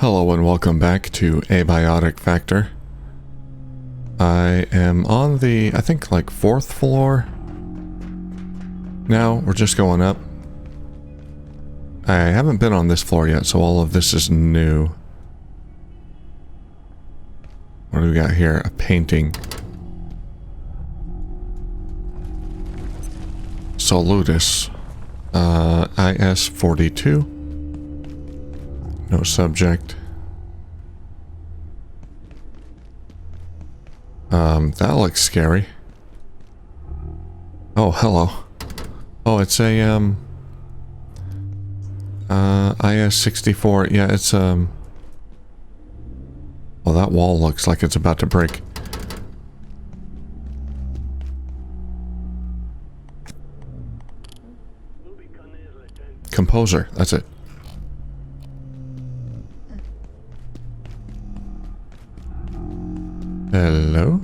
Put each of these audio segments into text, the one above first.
Hello and welcome back to Abiotic Factor. I am on the, I think, like 4th floor. Now we're just going up. I haven't been on this floor yet, so all of this is new. What do we got here? A painting. Salutis. IS-42. No subject. That looks scary. Oh, hello. Oh, it's a, IS-64. Yeah, it's, well, that wall looks like it's about to break. Composer, that's it. Hello?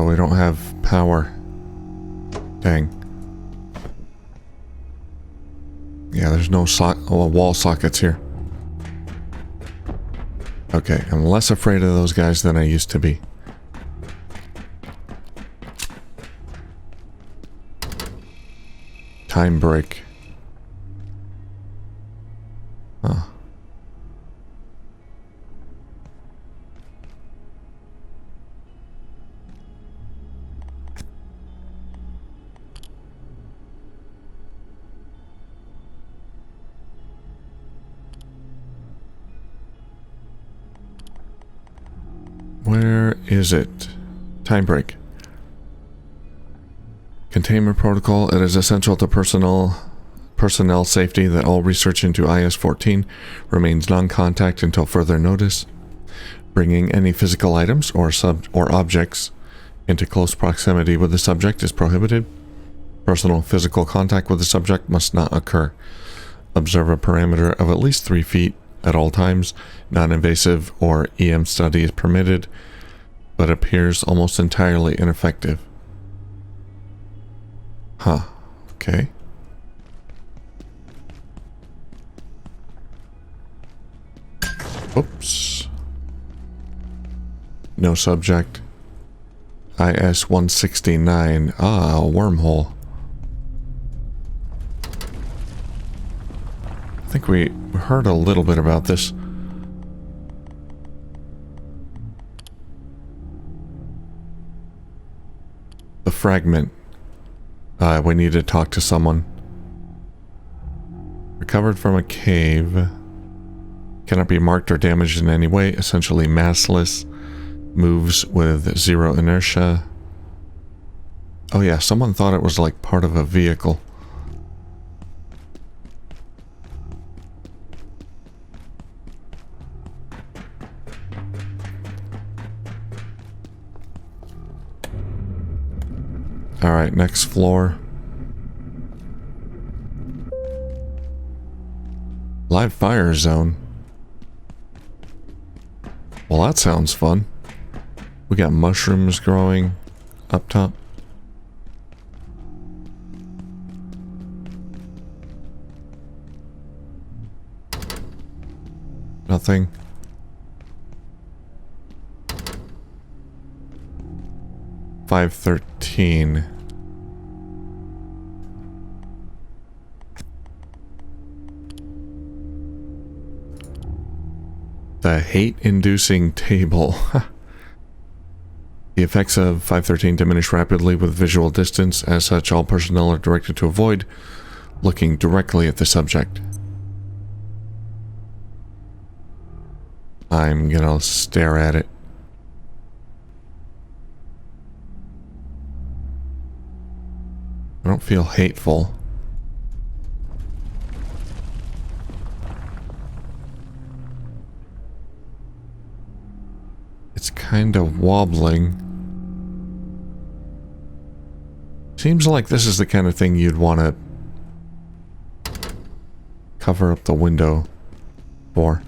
We don't have power. Dang. Yeah, there's no wall sockets here. Okay, I'm less afraid of those guys than I used to be. Time break. Huh. Where is it? Time break. Containment protocol. It is essential to personnel safety that all research into IS-14 remains non-contact until further notice. Bringing any physical items or objects into close proximity with the subject is prohibited. Personal physical contact with the subject must not occur. Observe a parameter of at least 3 feet at all times. Non-invasive or EM study is permitted, but appears almost entirely ineffective. Huh. Okay. Oops. No subject. IS-169. Ah, a wormhole. I think we heard a little bit about this. The fragment. We need to talk to someone. Recovered from a cave. Cannot be marked or damaged in any way. Essentially massless. Moves with 0 inertia. Oh yeah, someone thought it was like part of a vehicle. Alright, next floor. Live fire zone. Well, that sounds fun. We got mushrooms growing up top. Nothing. $513. The hate-inducing table. The effects of 513 diminish rapidly with visual distance. As such, all personnel are directed to avoid looking directly at the subject. I'm gonna stare at it. I don't feel hateful. It's kind of wobbling. Seems like this is the kind of thing you'd want to cover up the window for.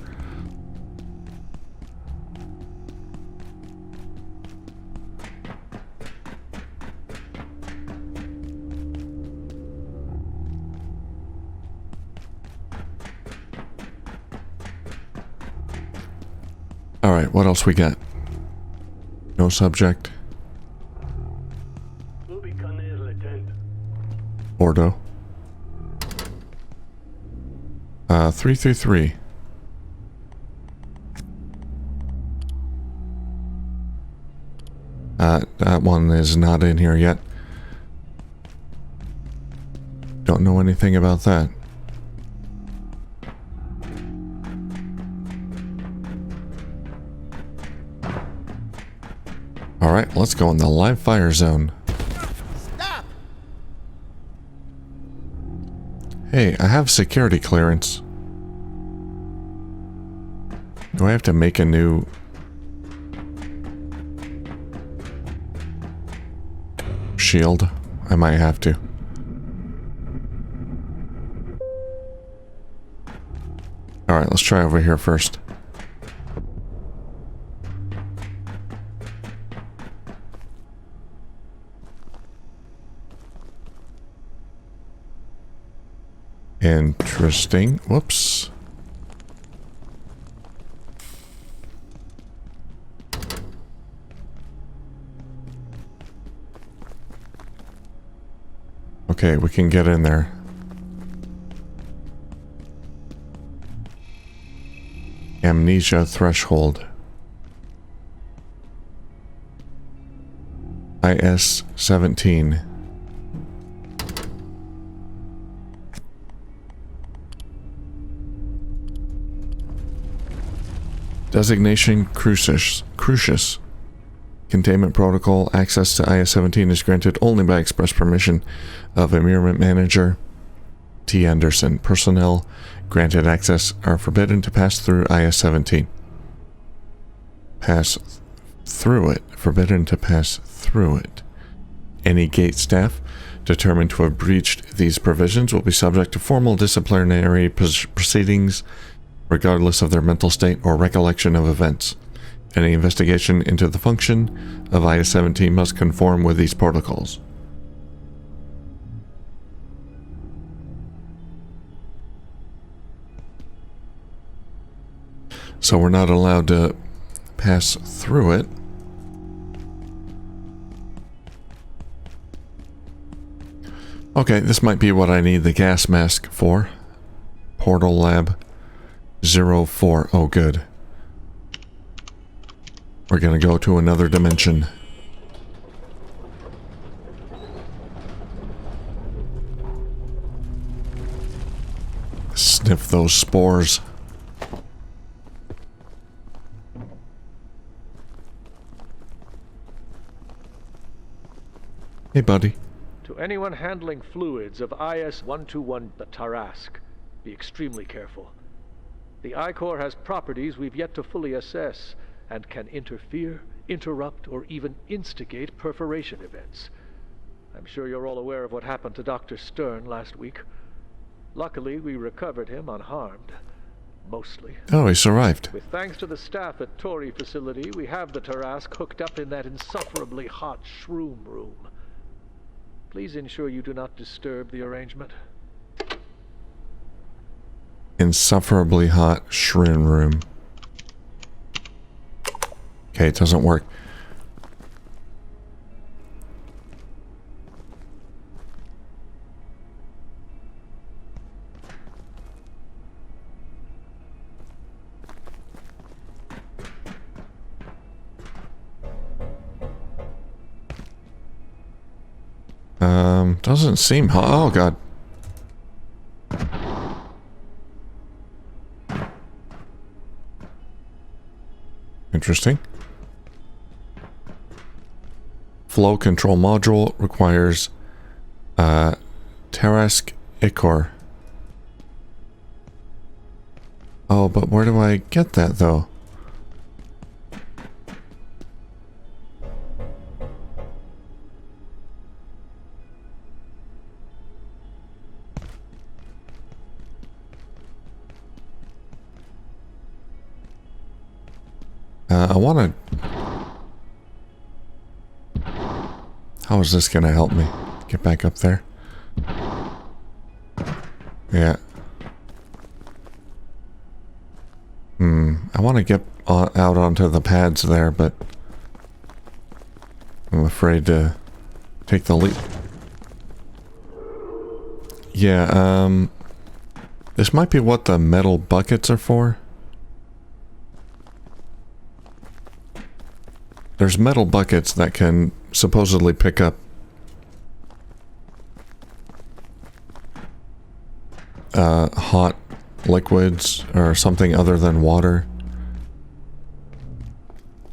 Alright, what else we got? No subject. Ordo. 333. That one is not in here yet. Don't know anything about that. Alright, let's go in the live fire zone. Stop! Hey, I have security clearance. Do I have to make a new... shield? I might have to. Alright, let's try over here first. Interesting. Whoops. Okay, we can get in there. Amnesia threshold. IS-17. Designation Crucius. Containment protocol. Access to IS-17 is granted only by express permission of Environment Manager T. Anderson. Personnel granted access are forbidden to pass through IS-17. Pass through it. Forbidden to pass through it. Any gate staff determined to have breached these provisions will be subject to formal disciplinary proceedings regardless of their mental state or recollection of events. Any investigation into the function of IS-17 must conform with these protocols. So we're not allowed to pass through it. Okay, this might be what I need the gas mask for. Portal Lab 04. Oh, good. We're gonna go to another dimension. Sniff those spores. Hey, buddy. To anyone handling fluids of IS-121 the Tarask, be extremely careful. The I-Core has properties we've yet to fully assess, and can interfere, interrupt, or even instigate perforation events. I'm sure you're all aware of what happened to Dr. Stern last week. Luckily, we recovered him unharmed. Mostly. Oh, he survived. With thanks to the staff at Tori facility, we have the Tarask hooked up in that insufferably hot shroom room. Please ensure you do not disturb the arrangement. Insufferably hot shroom room. Okay, it doesn't work. Doesn't seem hot. Oh, God. Interesting. Flow control module requires Tarask Ichor. Oh, but where do I get that though? I want to... How is this going to help me get back up there? Yeah. I want to get out onto the pads there, but I'm afraid to take the leap. Yeah, this might be what the metal buckets are for. There's metal buckets that can supposedly pick up hot liquids or something other than water.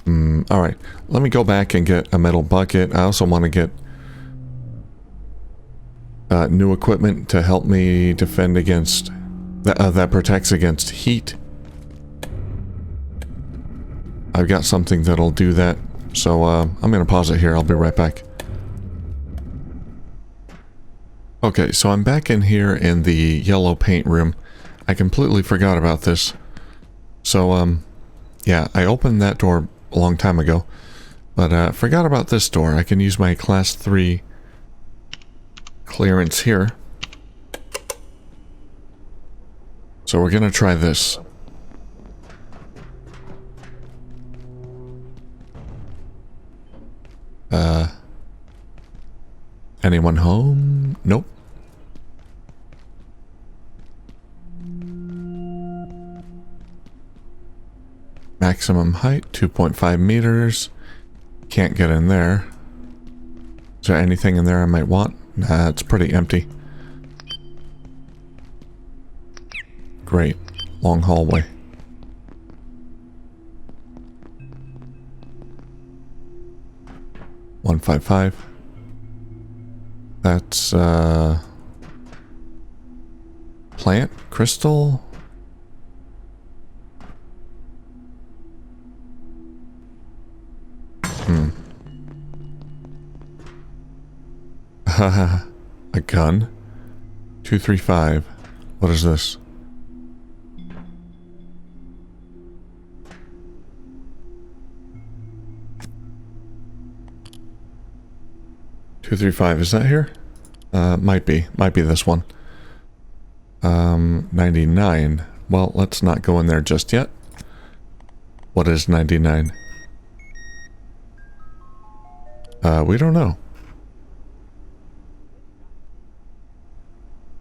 Alright, let me go back and get a metal bucket. I also want to get new equipment to help me defend against that protects against heat. I've got something that'll do that, so I'm gonna pause it here. I'll be right back. Okay, so I'm back in here in the yellow paint room. I completely forgot about this. So yeah, I opened that door a long time ago, but forgot about this door. I can use my class 3 clearance here. So we're gonna try this. Anyone home? Nope. Maximum height, 2.5 meters. Can't get in there. Is there anything in there I might want? Nah, it's pretty empty. Great. Long hallway. $155. That's, plant? Crystal? Haha. A gun? 235. What is this? $235, is that here? Might be this one. 99. Well, let's not go in there just yet. What is 99? We don't know.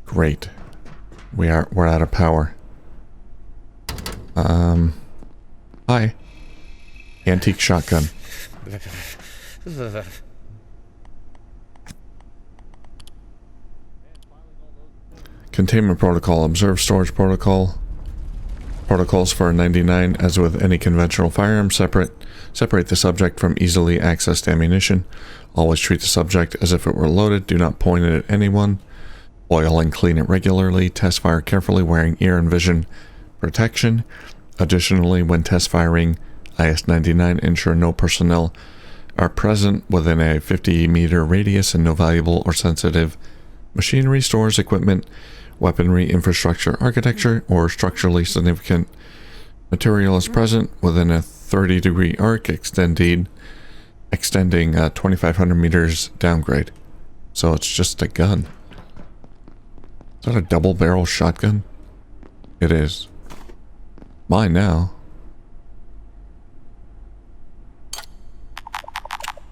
Great. We're out of power. Hi. Antique shotgun. Containment protocol. Observe storage protocol. Protocols for 99. As with any conventional firearm, separate the subject from easily accessed ammunition. Always treat the subject as if it were loaded. Do not point it at anyone. Oil and clean it regularly. Test fire carefully, wearing ear and vision protection. Additionally, when test firing IS-99, ensure no personnel are present within a 50-meter radius and no valuable or sensitive machinery, stores, equipment, weaponry, infrastructure, architecture, or structurally significant material is present within a 30-degree arc extending 2,500 meters downgrade. So it's just a gun. Is that a double-barrel shotgun? It is. Mine now.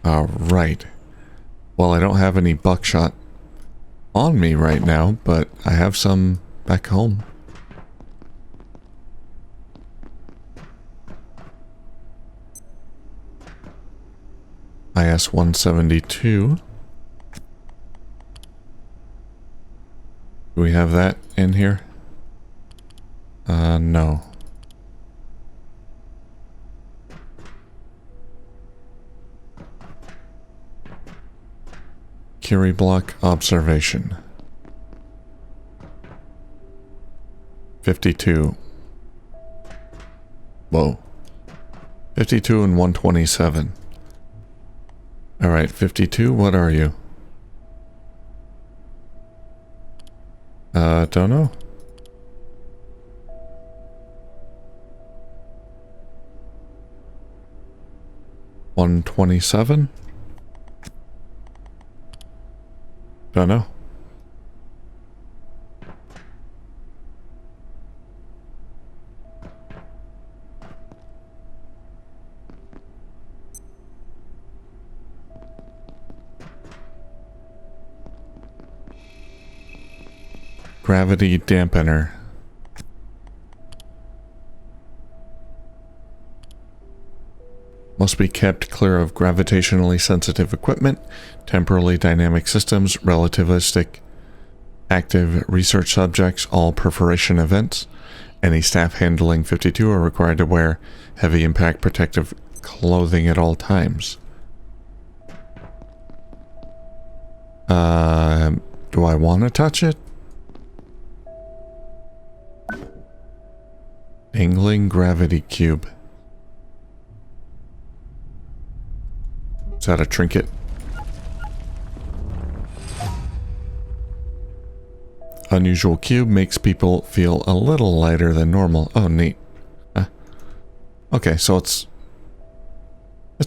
Alright. Well, I don't have any buckshot on me right now, but I have some back home. IS-172. Do we have that in here? No. Curie block observation. 52. Whoa. 52 and 127. Alright, 52, what are you? Don't know. $127? Don't know. Gravity dampener. Must be kept clear of gravitationally sensitive equipment, temporally dynamic systems, relativistic active research subjects, all perforation events. Any staff handling 52 are required to wear heavy impact protective clothing at all times. Do I want to touch it? Angling gravity cube. Is that a trinket? Unusual cube makes people feel a little lighter than normal. Oh, neat. Okay, so it's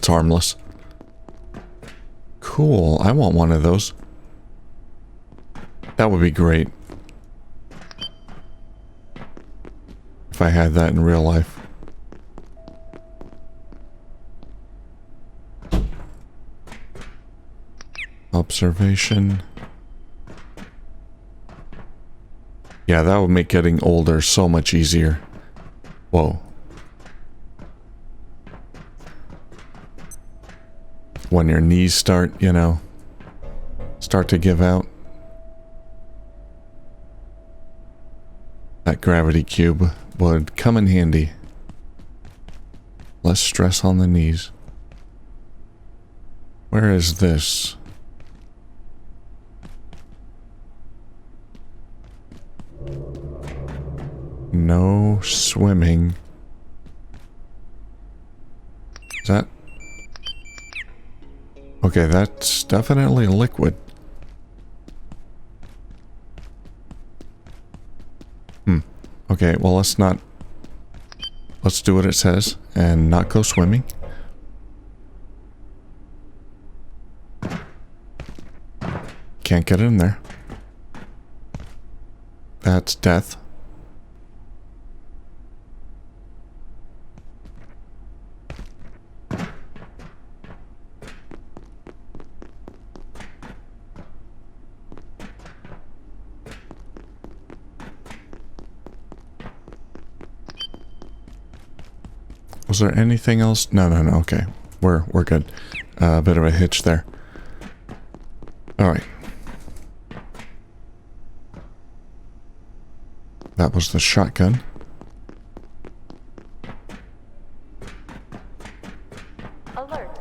harmless. Cool. I want one of those. That would be great. If I had that in real life. Observation. Yeah, that would make getting older so much easier. Whoa. When your knees start, you know, start to give out. That gravity cube would come in handy. Less stress on the knees. Where is this? No swimming. Is that... Okay, that's definitely liquid. Okay, well let's do what it says and not go swimming. Can't get in there. That's death. Was there anything else? No, okay. We're good. A bit of a hitch there. Alright. That was the shotgun. Alert.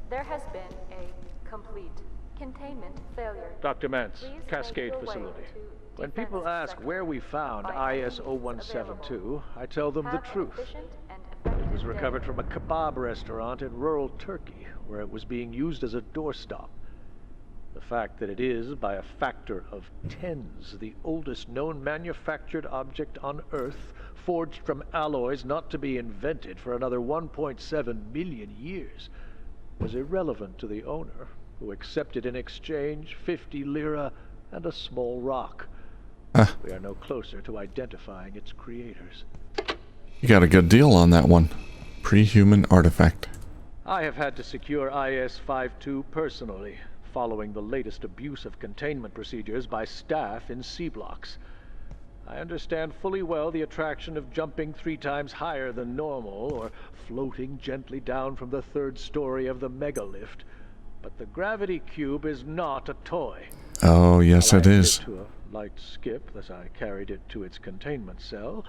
There has been a complete containment failure. Dr. Mance, Please Cascade make your way Facility. to When people defense ask where we found IS-0172, I tell them the Have an truth. efficient and It effective was day. recovered from a kebab restaurant in rural Turkey, where it was being used as a doorstop. The fact that it is, by a factor of tens, the oldest known manufactured object on Earth, forged from alloys not to be invented for another 1.7 million years, was irrelevant to the owner, who accepted in exchange 50 lira and a small rock. We are no closer to identifying its creators. You got a good deal on that one. Pre-human artifact. I have had to secure IS-52 personally, following the latest abuse of containment procedures by staff in C-blocks. I understand fully well the attraction of jumping 3 times higher than normal, or floating gently down from the 3rd story of the megalift, but the gravity cube is not a toy. Oh, yes it is. To a light skip as I carried it to its containment cell.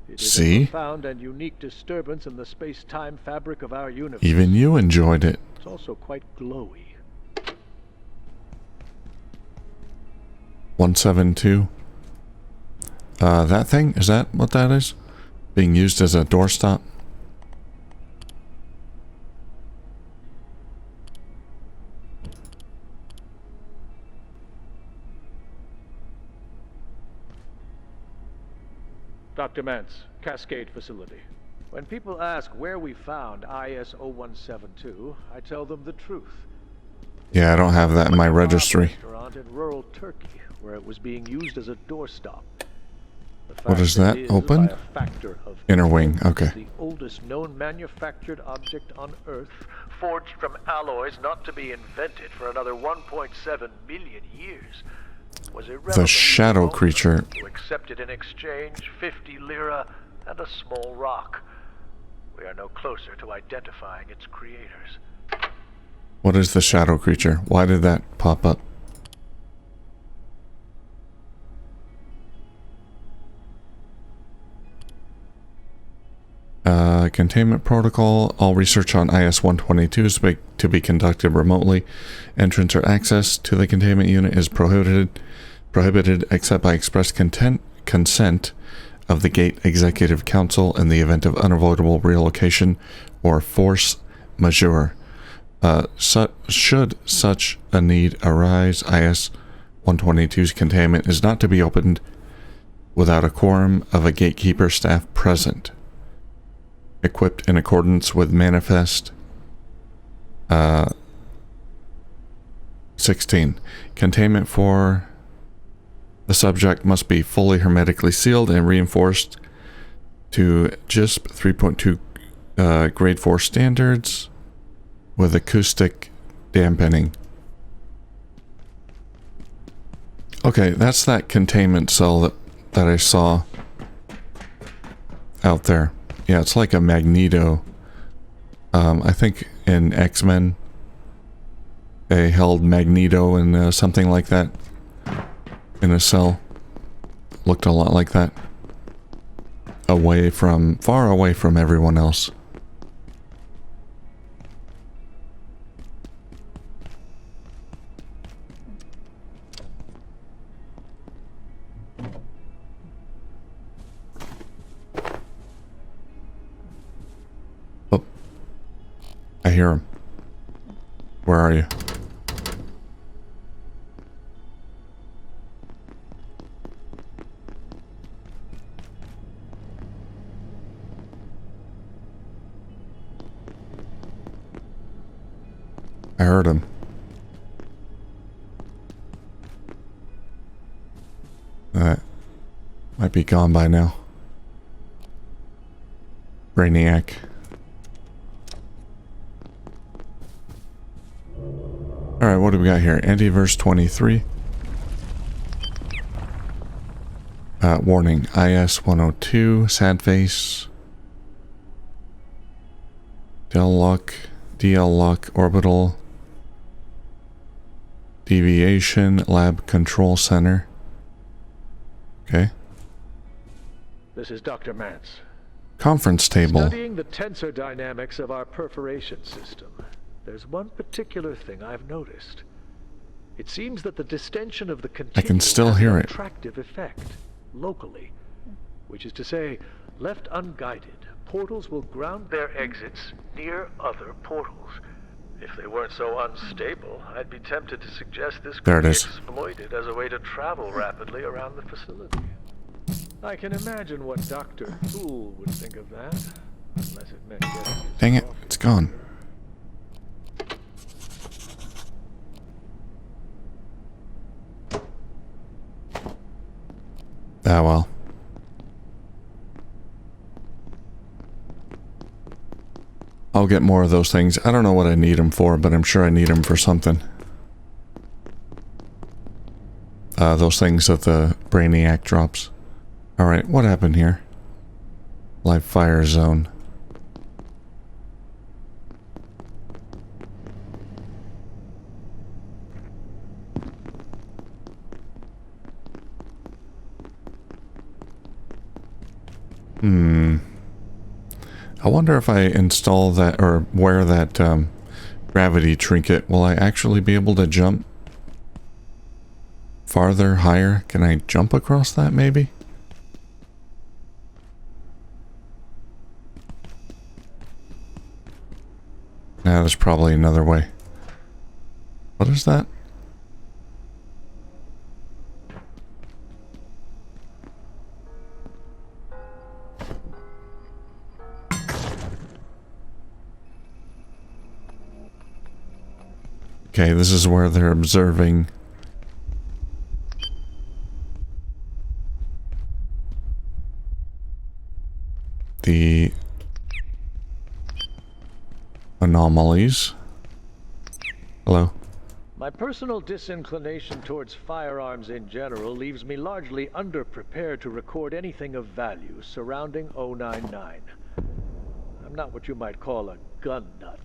It is See? a profound and unique disturbance in the space-time fabric of our universe. Even you enjoyed it. It's also quite glowy. 172. That thing? Is that what that is? Being used as a doorstop? Dr. Mance, Cascade Facility. When people ask where we found IS-0172, I tell them the truth. Yeah, I don't have that in my registry. Restaurant in rural Turkey, where it was being used as a doorstop. What is that? Open? By a factor of Inner wing, okay. the oldest known manufactured object on Earth, forged from alloys not to be invented for another 1.7 million years. was The irrelevant shadow to the creature. owner, who accepted in exchange 50 lira and a small rock. We are no closer to identifying its creators. What is the shadow creature? Why did that pop up? Containment protocol. All research on IS-122 is to be conducted remotely. Entrance or access to the containment unit is prohibited except by express consent of the Gate Executive Council in the event of unavoidable relocation or force majeure. Should such a need arise, IS-122's containment is not to be opened without a quorum of a gatekeeper staff present. Equipped in accordance with Manifest 16. Containment for the subject must be fully hermetically sealed and reinforced to JISP 3.2 grade 4 standards with acoustic dampening. Okay, that's that containment cell that I saw out there. Yeah, it's like a Magneto. I think in X-Men they held Magneto and something like that in a cell. Looked a lot like that. Far away from everyone else. Oh. I hear him. Where are you? I heard him. Might be gone by now. Brainiac. Alright, what do we got here? Antiverse 23. Warning. IS-102. Sad face. DL lock orbital. Deviation. Lab control center. Okay. This is Dr. Mance. Conference table. Studying the tensor dynamics of our perforation system, there's one particular thing I've noticed. It seems that the distension of the continuum I can still has hear an it. attractive effect, locally. Which is to say, left unguided, portals will ground their exits near other portals. If they weren't so unstable, I'd be tempted to suggest this There could it be is. exploited as a way to travel rapidly around the facility. I can imagine what Dr. Thule would think of that, unless it meant getting his Dang it, coffee. it's gone. Ah, well. I'll get more of those things. I don't know what I need them for, but I'm sure I need them for something. Those things that the Brainiac drops. Alright, what happened here? Live fire zone. I wonder if I install that or wear that gravity trinket, will I actually be able to jump farther, higher? Can I jump across that maybe? Nah, there's probably another way. What is that? Okay, this is where they're observing the anomalies. Hello. My personal disinclination towards firearms in general leaves me largely underprepared to record anything of value surrounding 099. I'm not what you might call a gun nut.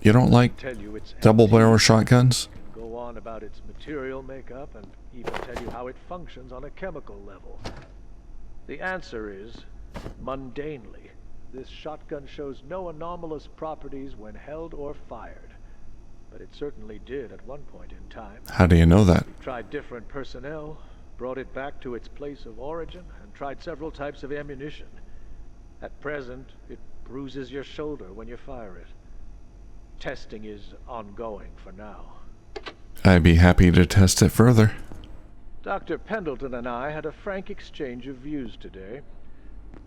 You don't like Tell you it's double barrel antique, shotguns? go on about its material makeup, and even tell you how it functions on a chemical level. The answer is, mundanely, this shotgun shows no anomalous properties when held or fired. But it certainly did at one point in time. How do you know that? We've tried different personnel, brought it back to its place of origin, and tried several types of ammunition. At present, it bruises your shoulder when you fire it. Testing is ongoing for now. I'd be happy to test it further. Dr. Pendleton and I had a frank exchange of views today.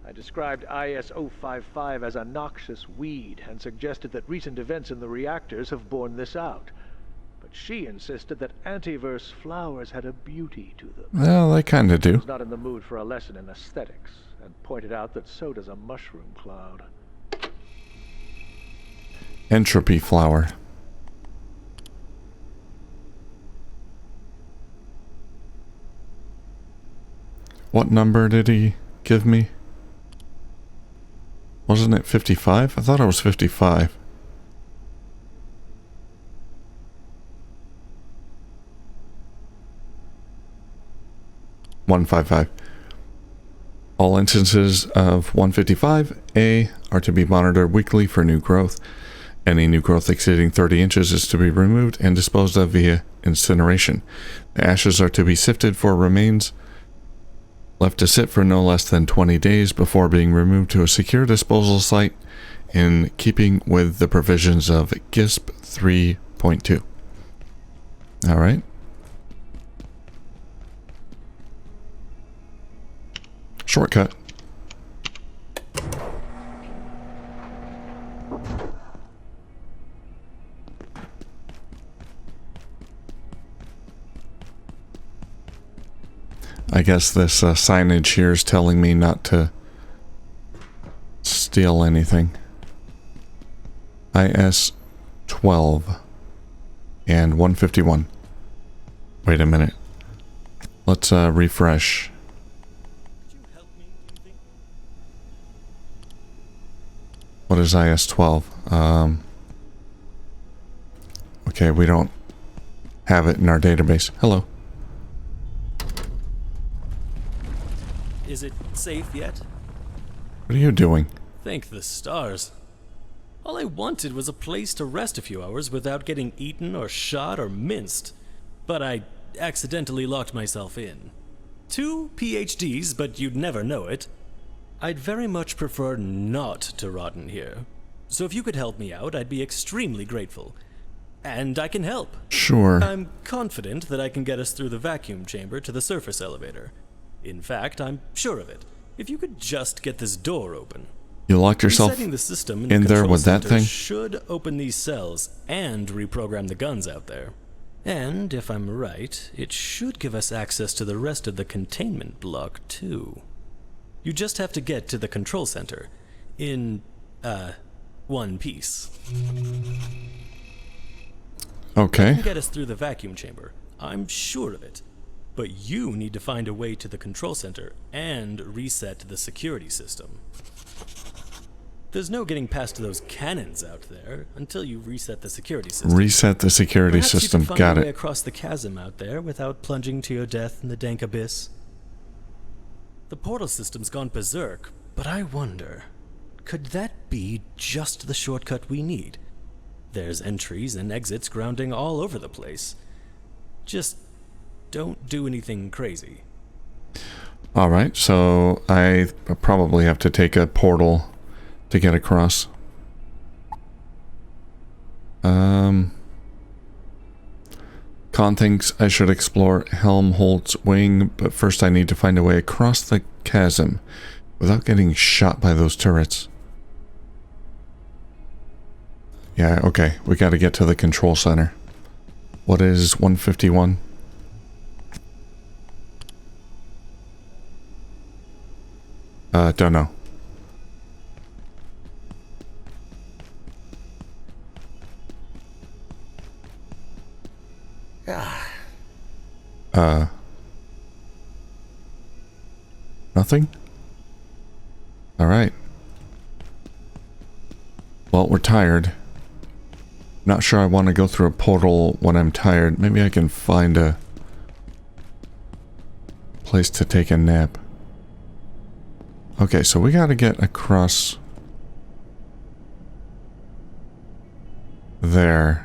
I described IS-055 as a noxious weed and suggested that recent events in the reactors have borne this out. But she insisted that antiverse flowers had a beauty to them. Well, they kind of I do. was not in the mood for a lesson in aesthetics, and pointed out that so does a mushroom cloud. Entropy flower. What number did he give me? Wasn't it 55? I thought it was 55. (155). All instances of 155A are to be monitored weekly for new growth. Any new growth exceeding 30 inches is to be removed and disposed of via incineration. The ashes are to be sifted for remains, left to sit for no less than 20 days before being removed to a secure disposal site in keeping with the provisions of GISP 3.2. All right. Shortcut. I guess this signage here is telling me not to steal anything. IS 12 and 151. Wait a minute. Let's refresh. What is IS 12? Okay, we don't have it in our database. Hello. Is it safe yet? What are you doing? Thank the stars. All I wanted was a place to rest a few hours without getting eaten or shot or minced. But I accidentally locked myself in. 2 PhDs, but you'd never know it. I'd very much prefer not to rot in here. So if you could help me out, I'd be extremely grateful. And I can help. Sure. I'm confident that I can get us through the vacuum chamber to the surface elevator. In fact, I'm sure of it. If you could just get this door open. You locked yourself Resetting the system in the there control with that center thing? should open these cells and reprogram the guns out there. And if I'm right, it should give us access to the rest of the containment block too. You just have to get to the control center in one piece. Okay. You can get us through the vacuum chamber. I'm sure of it. But you need to find a way to the control center and reset the security system. There's no getting past those cannons out there until you reset the security system. Reset the security Perhaps system. You can find Got a way it. across the chasm out there without plunging to your death in the dank abyss. The portal system's gone berserk, but I wonder, could that be just the shortcut we need? There's entries and exits grounding all over the place. Just don't do anything crazy. Alright, so I probably have to take a portal to get across. Con thinks I should explore Helmholtz Wing, but first I need to find a way across the chasm without getting shot by those turrets. Yeah, okay, we gotta get to the control center. What is 151? Don't know. Nothing? Alright. Well, we're tired. Not sure I want to go through a portal when I'm tired. Maybe I can find a place to take a nap. Okay, so we gotta get across there.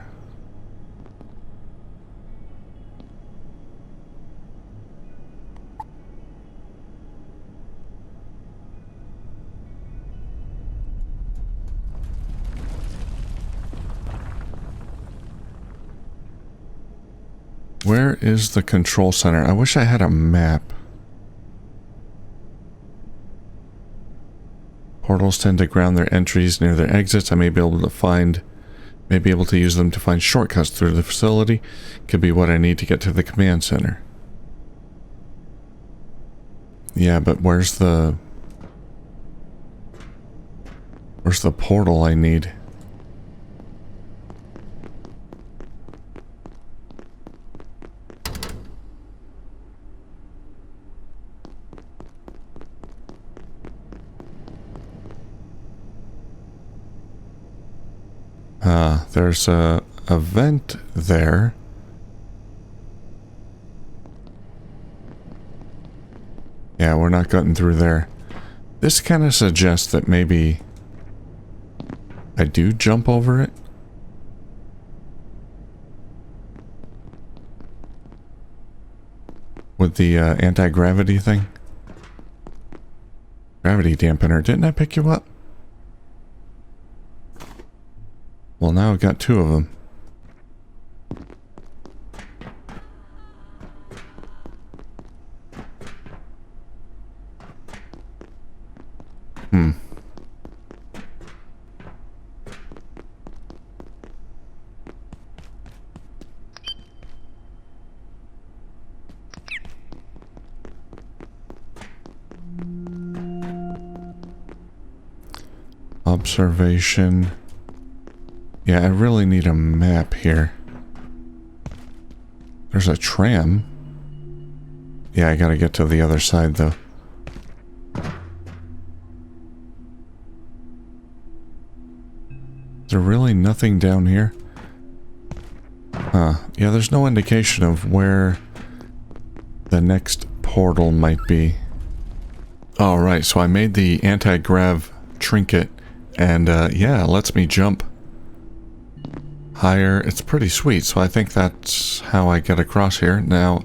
Where is the control center? I wish I had a map. Portals tend to ground their entries near their exits. I may be able to use them to find shortcuts through the facility. Could be what I need to get to the command center. Yeah, but where's the portal I need? There's a vent there. Yeah, we're not getting through there. This kind of suggests that maybe I do jump over it. With the anti-gravity thing. Gravity dampener. Didn't I pick you up? Well, now I've got two of them. Observation. Yeah, I really need a map here. There's a tram. Yeah, I gotta get to the other side, though. Is there really nothing down here? Huh. Yeah, there's no indication of where the next portal might be. Alright, so I made the anti-grav trinket, and yeah, it lets me jump higher. It's pretty sweet, so I think that's how I get across here. Now,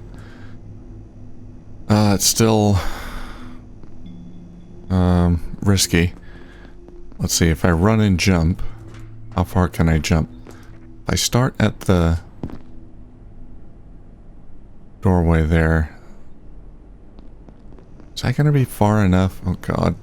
it's still risky. Let's see, if I run and jump, how far can I jump? If I start at the doorway there, is that gonna be far enough? Oh god.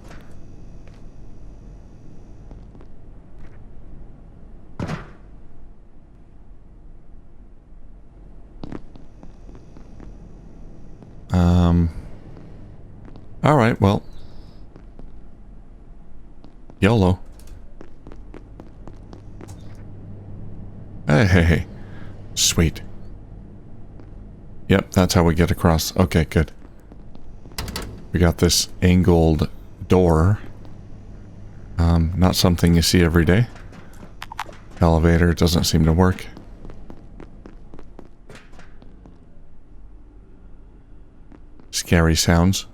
Alright, well. YOLO. Hey. Sweet. Yep, that's how we get across. Okay, good. We got this angled door. Not something you see every day. Elevator doesn't seem to work. Scary sounds.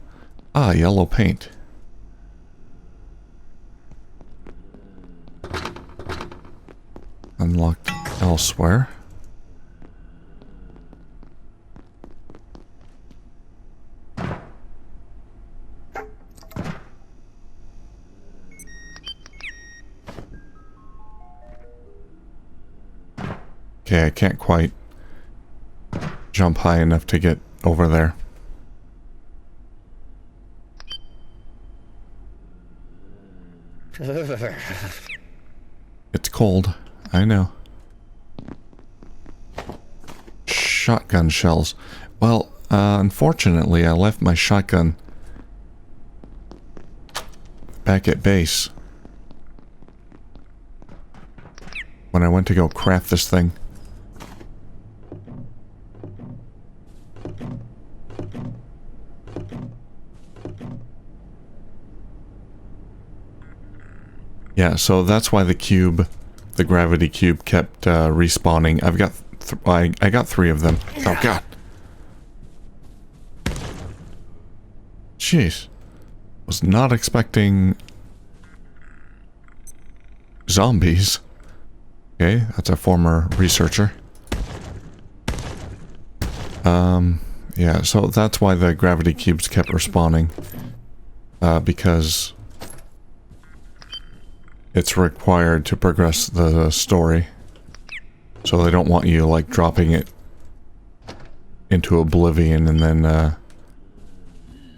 Ah, yellow paint. Unlocked elsewhere. Okay, I can't quite jump high enough to get over there. It's cold, I know. Shotgun shells. Well, unfortunately, I left my shotgun back at base when I went to go craft this thing. Yeah, so that's why the cube, the gravity cube, kept respawning. I've got, I got 3 of them. Oh god. Jeez. Was not expecting zombies. Okay, that's a former researcher. Yeah, so that's why the gravity cubes kept respawning. Because it's required to progress the story. So they don't want you, like, dropping it into oblivion and then,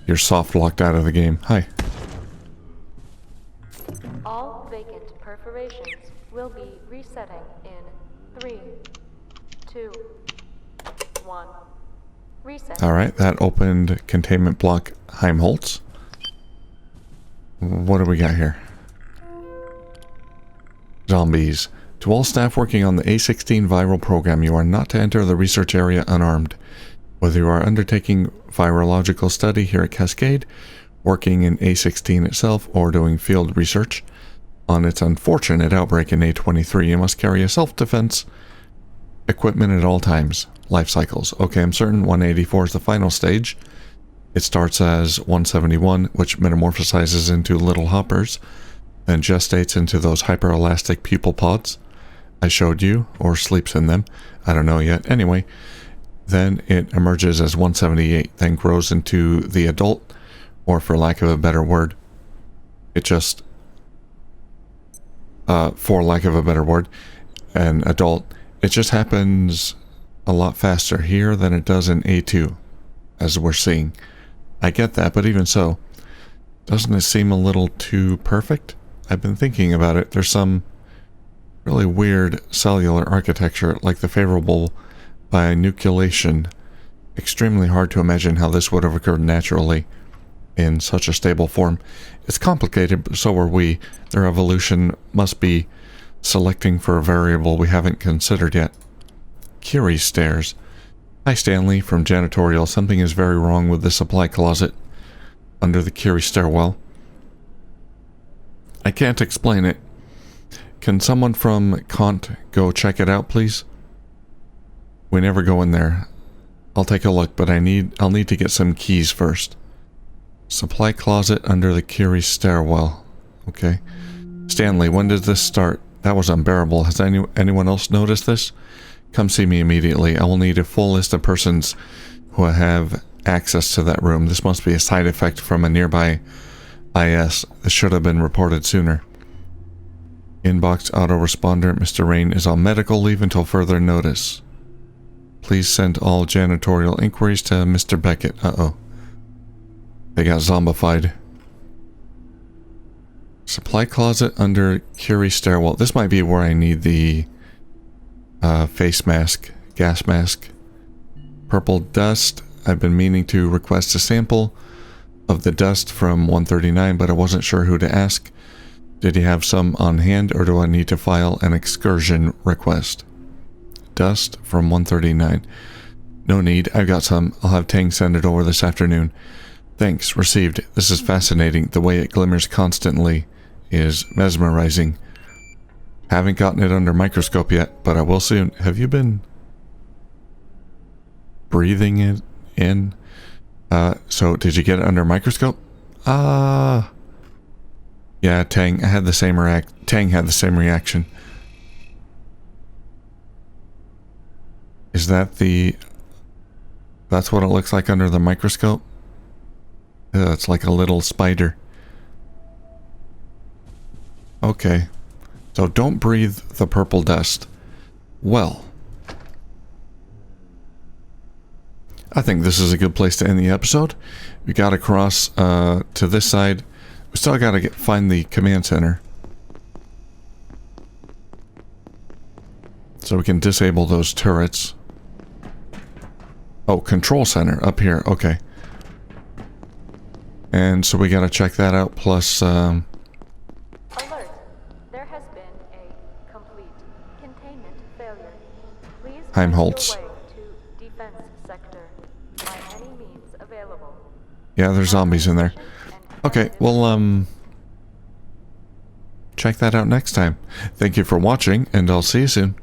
you're soft locked out of the game. Hi. All vacant perforations will be resetting in 3, 2, 1. Reset. Alright, that opened containment block Heimholtz. What do we got here? Zombies. To all staff working on the A16 viral program, you are not to enter the research area unarmed. Whether you are undertaking virological study here at Cascade, working in A16 itself, or doing field research on its unfortunate outbreak in A23, you must carry a self-defense equipment at all times. Life cycles. Okay, I'm certain 184 is the final stage. It starts as 171, which metamorphosizes into little hoppers, then gestates into those hyperelastic pupil pods I showed you, or sleeps in them. I don't know yet. Anyway, then it emerges as 178, then grows into the adult, or for lack of a better word, it just, for lack of a better word, an adult, it just happens a lot faster here than it does in A2, as we're seeing. I get that, but even so, doesn't it seem a little too perfect? I've been thinking about it. There's some really weird cellular architecture, like the favorable binucleation. Extremely hard to imagine how this would have occurred naturally in such a stable form. It's complicated, but so are we. Their evolution must be selecting for a variable we haven't considered yet. Curie stares. Hi Stanley, from janitorial. Something is very wrong with the supply closet under the Curie stairwell. I can't explain it. Can someone from Cont go check it out, please? We never go in there. I'll take a look, but I'll need to get some keys first. Supply closet under the Curie stairwell. Okay. Stanley, when did this start? That was unbearable. Has anyone else noticed this? Come see me immediately. I will need a full list of persons who have access to that room. This must be a side effect from a nearby IS. This should have been reported sooner. Inbox autoresponder. Mr. Rain is on medical leave until further notice. Please send all janitorial inquiries to Mr. Beckett. Uh-oh. They got zombified. Supply closet under Curie stairwell. This might be where I need the face mask, gas mask. Purple dust. I've been meaning to request a sample of the dust from 139, but I wasn't sure who to ask. Did you have some on hand, or do I need to file an excursion request? Dust from 139. No need, I've got some. I'll have Tang send it over this afternoon. Thanks, received. This is fascinating. The way it glimmers constantly is mesmerizing. Haven't gotten it under microscope yet, but I will soon. Have you been breathing it in? So did you get it under microscope? Yeah, Tang had the same reaction. Is that that's what it looks like under the microscope? It's like a little spider. Okay. So don't breathe the purple dust. Well, I think this is a good place to end the episode. We got across to this side. We still got to find the command center, so we can disable those turrets. Oh, control center up here. Okay. And so we got to check that out. Plus, Alert. There has been a complete containment failure. Please Heimholtz. find your way to defense sector by any means available. Yeah, there's zombies in there. Okay, well, check that out next time. Thank you for watching, and I'll see you soon.